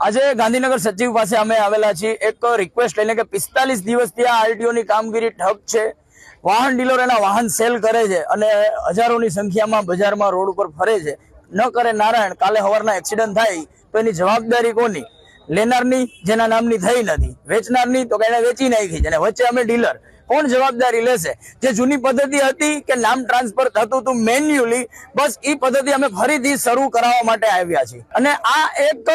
આજે ગાંધીનગર સચિવ પાસે અમે આવેલા છીએ એક રિક્વેસ્ટ લઈને કે 45 દિવસથી આ આરટીઓ ની કામગીરી ઠપ છે। વાહન ડીલર એના વાહન સેલ કરે છે અને હજારોની સંખ્યામાં બજારમાં રોડ ઉપર ફરે છે। ન કરે નારાયણ, કાલે સવારના એક્સિડન્ટ થાય તો એની જવાબદારી કોની? લેનારની, જેના નામની થઈ નથી, વેચનારની તો કે વેચી નાખી છે, અને વચ્ચે અમે ડીલર, કોણ જવાબદારી લેશે? જે જૂની પદ્ધતિ હતી કે નામ ટ્રાન્સફર થતું હતું મેન્યુઅલી, બસ એ પદ્ધતિ અમે ફરીથી શરૂ કરાવવા માટે આવ્યા છીએ। અને આ એક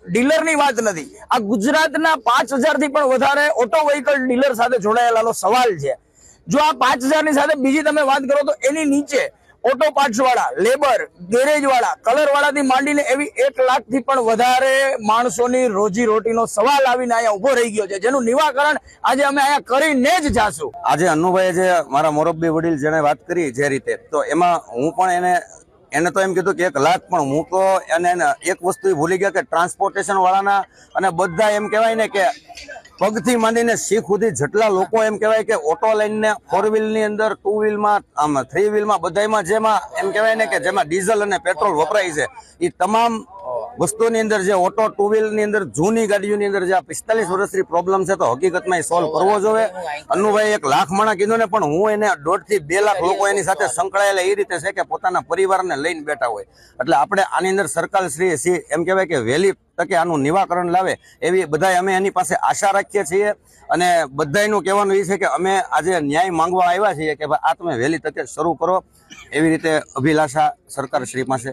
ડીલરની વાત નથી, આ ગુજરાતના 5000 થી પણ વધારે ઓટો વ્હીકલ ડીલર સાથે જોડાયેલાનો સવાલ છે। જો આ 5000 ની સાથે બીજી તમે વાત કરો તો એની નીચે ઓટો પાર્ટ્સ વાળા, લેબર, ગેરેજ વાળા, કલર વાળા થી માંડીને એવી 1 લાખ થી પણ વધારે માણસોની રોજી રોટીનો સવાલ આવીને અહીંયા ઉભો રહી ગયો છે, જેનું નિવારણ આજે અમે અહીંયા કરીને જ જાશું। આજે અનુભાઈએ જે મારા મોરબી વડીલ જેને વાત કરી જે રીતે, તો એમાં હું પણ એને તો એમ કીધું કે 1 લાખ, પણ હું તો એને એક વસ્તુ ભૂલી ગયા કે ટ્રાન્સપોર્ટેશન વાળાના અને બધા એમ કહેવાય ને કે પગથી માંડીને શીખ સુધી જેટલા લોકો એમ કહેવાય કે ઓટો લઈને 4 વ્હીલની અંદર, 2 વ્હીલમાં, 3 વ્હીલમાં, બધામાં જેમાં એમ કહેવાય ને કે જેમાં ડીઝલ અને પેટ્રોલ વપરાય છે, એ તમામ વસ્તુની અંદર જે ઓટો 2 વ્હીલની અંદર જૂની ગાડીઓની અંદર જે 45 વર્ષથી પ્રોબ્લેમ છે, તો હકીકતમાં એ સોલ્વ કરવો જોઈએ। અનુભાઈ 1 લાખ માણા કીધું ને, પણ હું એને 1.5 થી 2 લાખ લોકો એની સાથે સંકળાયેલા એ રીતે છે કે પોતાના પરિવારને લઈને બેઠા હોય। એટલે આપણે આની અંદર સરકાર શ્રી એમ કહેવાય કે વહેલી તકે આનું નિવારણ લાવે એવી બધા અમે એની પાસે આશા રાખીએ છીએ। અને બધાનું કહેવાનું એ છે કે અમે આજે ન્યાય માંગવા આવ્યા છીએ કે ભાઈ આ તમે વહેલી તકે શરૂ કરો, એવી રીતે અભિલાષા સરકાર શ્રી પાસે।